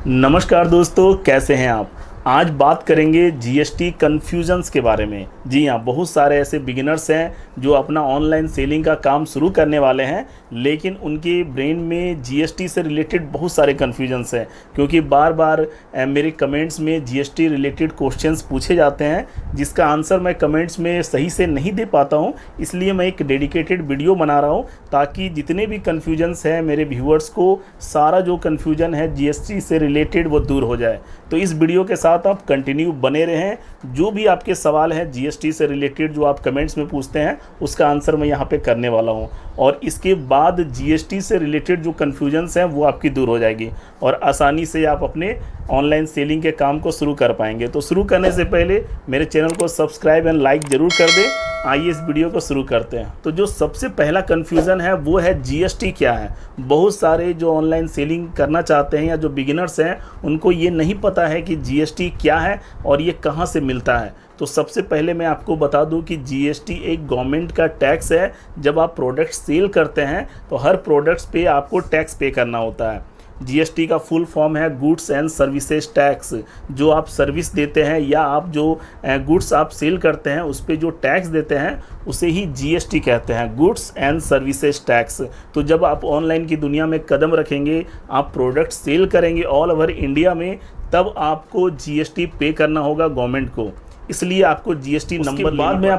नमस्कार दोस्तों, कैसे हैं आप। आज बात करेंगे जीएसटी कन्फ्यूजन्स के बारे में। जी हाँ, बहुत सारे ऐसे बिगिनर्स हैं जो अपना ऑनलाइन सेलिंग का काम शुरू करने वाले हैं, लेकिन उनके ब्रेन में जीएसटी से रिलेटेड बहुत सारे कन्फ्यूजन्स हैं, क्योंकि बार बार मेरे कमेंट्स में जीएसटी रिलेटेड क्वेश्चंस पूछे जाते हैं, जिसका आंसर मैं कमेंट्स में सही से नहीं दे पाता हूँ। इसलिए मैं एक डेडिकेटेड वीडियो बना रहा हूँ ताकि जितने भी कन्फ्यूजन्स हैं मेरे व्यूअर्स को सारा जो कन्फ्यूजन है जीएसटी से रिलेटेड वो दूर हो जाए। तो इस वीडियो के साथ आप कंटिन्यू बने रहें। जो भी आपके सवाल हैं जीएसटी से रिलेटेड जो आप कमेंट्स में पूछते हैं उसका आंसर मैं यहाँ पे करने वाला हूँ, और इसके बाद जीएसटी से रिलेटेड जो कन्फ्यूजन्स हैं वो आपकी दूर हो जाएगी और आसानी से आप अपने ऑनलाइन सेलिंग के काम को शुरू कर पाएंगे। तो शुरू करने से पहले मेरे चैनल को सब्सक्राइब एंड लाइक ज़रूर कर दें। आइए इस वीडियो को शुरू करते हैं। तो जो सबसे पहला कन्फ्यूज़न है वो है जीएसटी क्या है। बहुत सारे जो ऑनलाइन सेलिंग करना चाहते हैं या जो बिगिनर्स हैं उनको ये नहीं पता है कि जीएसटी क्या है और ये कहाँ से मिलता है। तो सबसे पहले मैं आपको बता दूं कि जीएसटी एक गवर्नमेंट का टैक्स है। जब आप प्रोडक्ट सेल करते हैं तो हर प्रोडक्ट्स पे आपको टैक्स पे करना होता है। जीएसटी का फुल फॉर्म है गुड्स एंड सर्विसेज टैक्स। जो आप सर्विस देते हैं या आप जो गुड्स आप सेल करते हैं उस पर जो टैक्स देते हैं उसे ही जीएसटी कहते हैं, गुड्स एंड सर्विसेज टैक्स। तो जब आप ऑनलाइन की दुनिया में कदम रखेंगे, आप प्रोडक्ट सेल करेंगे ऑल ओवर इंडिया में, तब आपको जीएसटी पे करना होगा गवर्नमेंट को। इसलिए आपको जीएसटी नंबर बाद में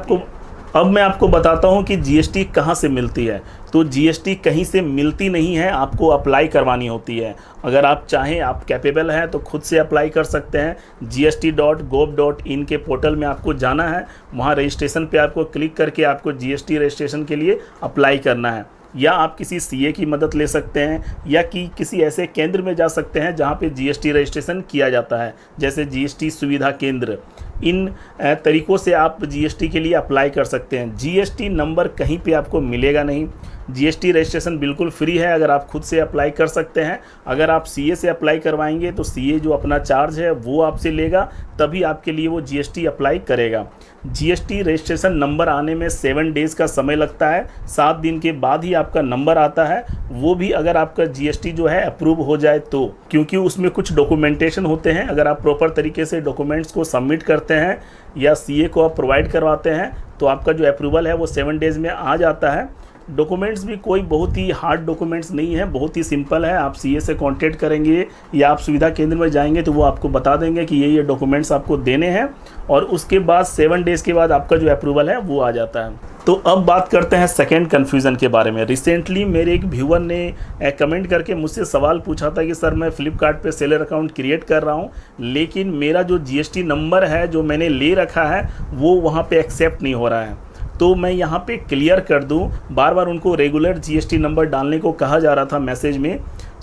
अब मैं आपको बताता हूं कि जीएसटी कहां से मिलती है। तो जीएसटी कहीं से मिलती नहीं है, आपको अप्लाई करवानी होती है। अगर आप चाहें, आप कैपेबल हैं तो खुद से अप्लाई कर सकते हैं। gst.gov.in के पोर्टल में आपको जाना है, वहां रजिस्ट्रेशन पे आपको क्लिक करके आपको जीएसटी रजिस्ट्रेशन के लिए अप्लाई करना है। या आप किसी सीए की मदद ले सकते हैं या कि किसी ऐसे केंद्र में जा सकते हैं जहां पे जीएसटी रजिस्ट्रेशन किया जाता है, जैसे जीएसटी सुविधा केंद्र। इन तरीक़ों से आप जीएसटी के लिए अप्लाई कर सकते हैं। जीएसटी नंबर कहीं पे आपको मिलेगा नहीं। जीएसटी रजिस्ट्रेशन बिल्कुल फ्री है, अगर आप खुद से अप्लाई कर सकते हैं। अगर आप सीए से अप्लाई करवाएंगे तो सीए जो अपना चार्ज है वो आपसे लेगा, तभी आपके लिए वो जीएसटी अप्लाई करेगा। जीएसटी रजिस्ट्रेशन नंबर आने में 7 डेज़ का समय लगता है। 7 दिन के बाद ही आपका नंबर आता है, वो भी अगर आपका जीएसटी जो है अप्रूव हो जाए तो, क्योंकि उसमें कुछ डॉक्यूमेंटेशन होते हैं। अगर आप प्रॉपर तरीके से डॉक्यूमेंट्स को सबमिट करते हैं या सीए को आप प्रोवाइड करवाते हैं तो आपका जो अप्रूवल है वो 7 डेज़ में आ जाता है। डॉक्यूमेंट्स भी कोई बहुत ही हार्ड डॉक्यूमेंट्स नहीं है, बहुत ही सिंपल है। आप सीए से कांटेक्ट करेंगे या आप सुविधा केंद्र में जाएंगे तो वो आपको बता देंगे कि ये डॉक्यूमेंट्स आपको देने हैं, और उसके बाद 7 डेज़ के बाद आपका जो अप्रूवल है वो आ जाता है। तो अब बात करते हैं सेकेंड कन्फ्यूज़न के बारे में। रिसेंटली मेरे एक व्यूअर ने कमेंट करके मुझसे सवाल पूछा था कि सर, मैं फ्लिपकार्ट पे सेलर अकाउंट क्रिएट कर रहा हूँ, लेकिन मेरा जो जीएसटी नंबर है जो मैंने ले रखा है वो वहाँ पे एक्सेप्ट नहीं हो रहा है। तो मैं यहाँ पे क्लियर कर दूँ, बार बार उनको रेगुलर जीएसटी नंबर डालने को कहा जा रहा था मैसेज में,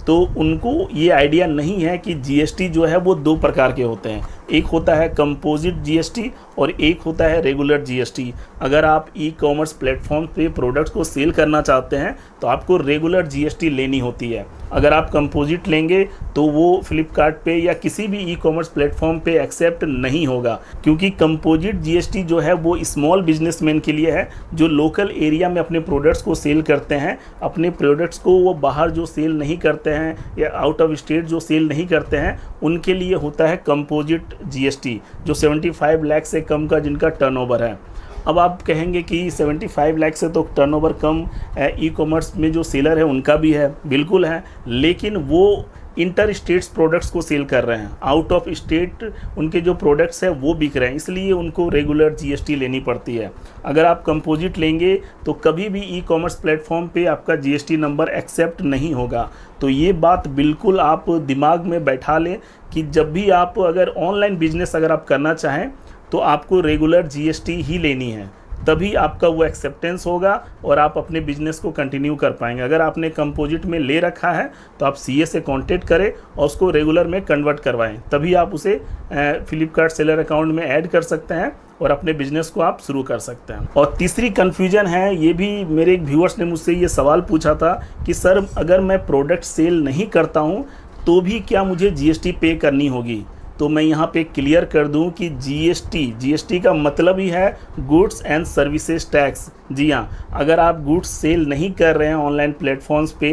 तो उनको ये आइडिया नहीं है कि जीएसटी जो है वो 2 प्रकार के होते हैं। एक होता है कंपोजिट जीएसटी और एक होता है रेगुलर जीएसटी। अगर आप ई कॉमर्स प्लेटफॉर्म पे प्रोडक्ट्स को सेल करना चाहते हैं तो आपको रेगुलर जीएसटी लेनी होती है। अगर आप कंपोजिट लेंगे तो वो फ्लिपकार्ट पे या किसी भी ई कॉमर्स प्लेटफॉर्म पे एक्सेप्ट नहीं होगा, क्योंकि कंपोजिट जीएसटी जो है वो स्मॉल बिजनेसमैन के लिए है, जो लोकल एरिया में अपने प्रोडक्ट्स को सेल करते हैं। अपने प्रोडक्ट्स को वो बाहर जो सेल नहीं करते हैं या आउट ऑफ स्टेट जो सेल नहीं करते हैं, उनके लिए होता है कंपोजिट जीएसटी, जो 75 लाख से कम का जिनका टर्नओवर है। अब आप कहेंगे कि 75 लाख से तो टर्नओवर कम ई कॉमर्स में जो सेलर है उनका भी है, बिल्कुल है, लेकिन वो इंटर स्टेट्स प्रोडक्ट्स को सेल कर रहे हैं। आउट ऑफ स्टेट उनके जो प्रोडक्ट्स हैं वो बिक रहे हैं, इसलिए उनको रेगुलर जीएसटी लेनी पड़ती है। अगर आप कंपोजिट लेंगे तो कभी भी ई कॉमर्स प्लेटफॉर्म पे आपका जीएसटी नंबर एक्सेप्ट नहीं होगा। तो ये बात बिल्कुल आप दिमाग में बैठा लें कि जब भी आप अगर ऑनलाइन बिजनेस अगर आप करना चाहें तो आपको रेगुलर जीएसटी ही लेनी है, तभी आपका वो एक्सेप्टेंस होगा और आप अपने बिजनेस को कंटिन्यू कर पाएंगे। अगर आपने कंपोजिट में ले रखा है तो आप सीए से कांटेक्ट करें और उसको रेगुलर में कन्वर्ट करवाएं, तभी आप उसे फ्लिपकार्ट सेलर अकाउंट में ऐड कर सकते हैं और अपने बिजनेस को आप शुरू कर सकते हैं। और तीसरी कन्फ्यूजन है, ये भी मेरे एक व्यूअर्स ने मुझसे ये सवाल पूछा था कि सर, अगर मैं प्रोडक्ट सेल नहीं करता हूँ तो भी क्या मुझे जीएसटी पे करनी होगी। तो मैं यहाँ पे क्लियर कर दूं कि जीएसटी का मतलब ही है गुड्स एंड सर्विसेज टैक्स। जी हाँ, अगर आप गुड्स सेल नहीं कर रहे हैं ऑनलाइन प्लेटफॉर्म्स पे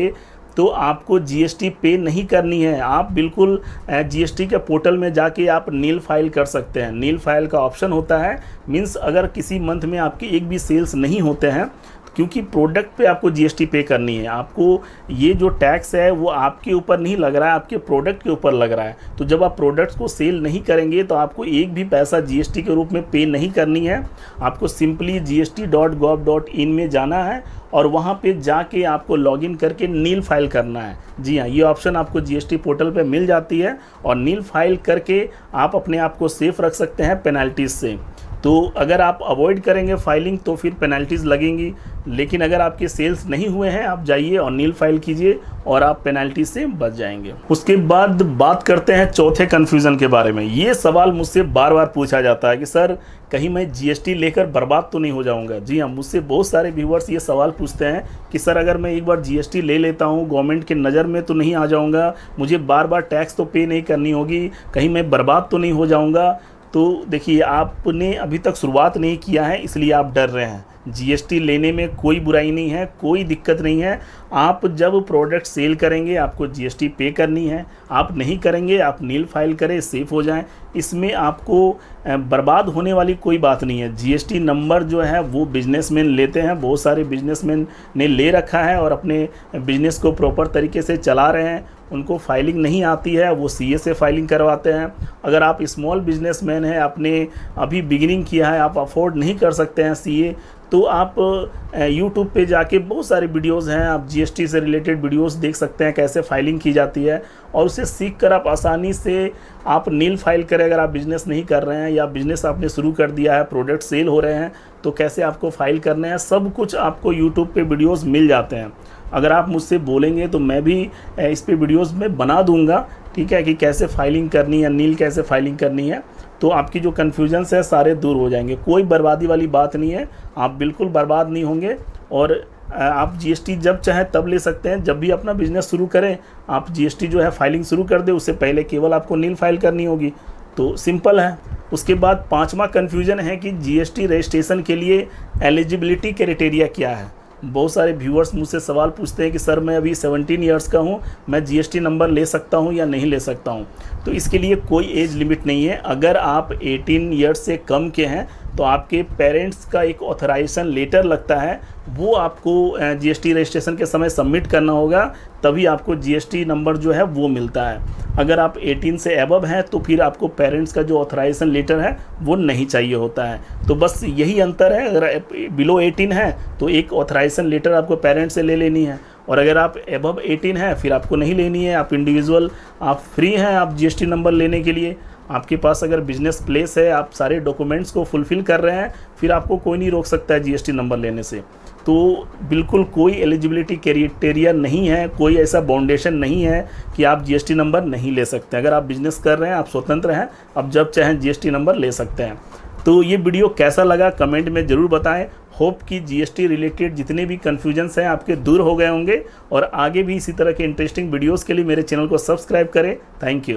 तो आपको जीएसटी पे नहीं करनी है। आप बिल्कुल जीएसटी के पोर्टल में जाके आप नील फाइल कर सकते हैं। नील फाइल का ऑप्शन होता है, मीन्स अगर किसी मंथ में आपके एक भी सेल्स नहीं होते हैं, क्योंकि प्रोडक्ट पे आपको जीएसटी पे करनी है, आपको ये जो टैक्स है वो आपके ऊपर नहीं लग रहा है, आपके प्रोडक्ट के ऊपर लग रहा है। तो जब आप प्रोडक्ट्स को सेल नहीं करेंगे तो आपको एक भी पैसा जीएसटी के रूप में पे नहीं करनी है। आपको सिंपली gst.gov.in में जाना है और वहाँ पे जाके आपको लॉगिन करके नील फाइल करना है। जी हाँ, ये ऑप्शन आपको जीएसटी पोर्टल पे मिल जाती है और नील फाइल करके आप अपने आप को सेफ रख सकते हैं पेनल्टीज से। तो अगर आप अवॉइड करेंगे फाइलिंग तो फिर पेनल्टीज़ लगेंगी, लेकिन अगर आपके सेल्स नहीं हुए हैं आप जाइए और नील फाइल कीजिए और आप पेनल्टी से बच जाएंगे। उसके बाद बात करते हैं चौथे कन्फ्यूज़न के बारे में। ये सवाल मुझसे बार बार पूछा जाता है कि सर कहीं मैं जीएसटी लेकर बर्बाद तो नहीं हो जाऊंगा। जी हाँ, मुझसे बहुत सारे व्यूवर्स ये सवाल पूछते हैं कि सर अगर मैं एक बार जीएसटी ले लेता हूँ गवर्नमेंट के नज़र में तो नहीं आ जाऊँगा, मुझे बार बार टैक्स तो पे नहीं करनी होगी, कहीं मैं बर्बाद तो नहीं हो जाऊँगा। तो देखिए, आपने अभी तक शुरुआत नहीं किया है इसलिए आप डर रहे हैं। जीएसटी लेने में कोई बुराई नहीं है, कोई दिक्कत नहीं है। आप जब प्रोडक्ट सेल करेंगे आपको जीएसटी पे करनी है, आप नहीं करेंगे आप नील फाइल करें, सेफ हो जाएं। इसमें आपको बर्बाद होने वाली कोई बात नहीं है। जीएसटी नंबर जो है वो बिजनेसमैन लेते हैं, बहुत सारे बिजनेसमैन ने ले रखा है और अपने बिजनेस को प्रॉपर तरीके से चला रहे हैं। उनको फाइलिंग नहीं आती है, वो सीए से फाइलिंग करवाते हैं। अगर आप स्मॉल बिजनेसमैन हैं, आपने अभी बिगिनिंग किया है, आप अफोर्ड नहीं कर सकते हैं सीए, तो आप यूट्यूब पे जाके बहुत सारे वीडियोस हैं, आप जीएसटी से रिलेटेड वीडियोस देख सकते हैं कैसे फाइलिंग की जाती है और उसे सीख कर आप आसानी से आप नील फाइल करें। अगर आप बिज़नेस नहीं कर रहे हैं या बिज़नेस आपने शुरू कर दिया है, प्रोडक्ट सेल हो रहे हैं, तो कैसे आपको फाइल करने हैं, सब कुछ आपको यूट्यूब पे वीडियोस मिल जाते हैं। अगर आप मुझसे बोलेंगे तो मैं भी इस पे वीडियोस में बना दूंगा, ठीक है, कि कैसे फाइलिंग करनी है, नील कैसे फाइलिंग करनी है। तो आपकी जो कन्फ्यूजन्स है सारे दूर हो जाएंगे। कोई बर्बादी वाली बात नहीं है, आप बिल्कुल बर्बाद नहीं होंगे और आप जीएसटी जब चाहें तब ले सकते हैं। जब भी अपना बिजनेस शुरू करें आप जीएसटी जो है फाइलिंग शुरू कर दें, उससे पहले केवल आपको नील फाइल करनी होगी। तो सिंपल है। उसके बाद पांचवा कन्फ्यूजन है कि जीएसटी रजिस्ट्रेशन के लिए एलिजिबिलिटी क्राइटेरिया क्या है। बहुत सारे व्यूअर्स मुझसे सवाल पूछते हैं कि सर मैं अभी 17 इयर्स का हूँ, मैं जीएसटी नंबर ले सकता हूँ या नहीं ले सकता हूँ। तो इसके लिए कोई एज लिमिट नहीं है। अगर आप 18 इयर्स से कम के हैं तो आपके पेरेंट्स का एक ऑथराइजेशन लेटर लगता है, वो आपको जीएसटी रजिस्ट्रेशन के समय सबमिट करना होगा, तभी आपको जीएसटी नंबर जो है वो मिलता है। अगर आप 18 से अबव हैं तो फिर आपको पेरेंट्स का जो ऑथराइजेशन लेटर है वो नहीं चाहिए होता है। तो बस यही अंतर है। अगर बिलो 18 है तो एक ऑथराइजेशन लेटर आपको पेरेंट्स से ले लेनी है, और अगर आप अबव 18 हैं फिर आपको नहीं लेनी है। आप इंडिविजुअल, आप फ्री हैं आप जीएसटी नंबर लेने के लिए। आपके पास अगर बिजनेस प्लेस है, आप सारे डॉक्यूमेंट्स को फुलफ़िल कर रहे हैं, फिर आपको कोई नहीं रोक सकता है जीएसटी नंबर लेने से। तो बिल्कुल कोई एलिजिबिलिटी क्राइटेरिया नहीं है, कोई ऐसा बाउंडेशन नहीं है कि आप जीएसटी नंबर नहीं ले सकते। अगर आप बिजनेस कर रहे हैं आप स्वतंत्र हैं, आप जब चाहें जीएसटी नंबर ले सकते हैं। तो ये वीडियो कैसा लगा कमेंट में ज़रूर बताएं। होप कि जीएसटी रिलेटेड जितने भी कन्फ्यूजन्स हैं आपके दूर हो गए होंगे, और आगे भी इसी तरह के इंटरेस्टिंग वीडियोस के लिए मेरे चैनल को सब्सक्राइब करें। Thank you.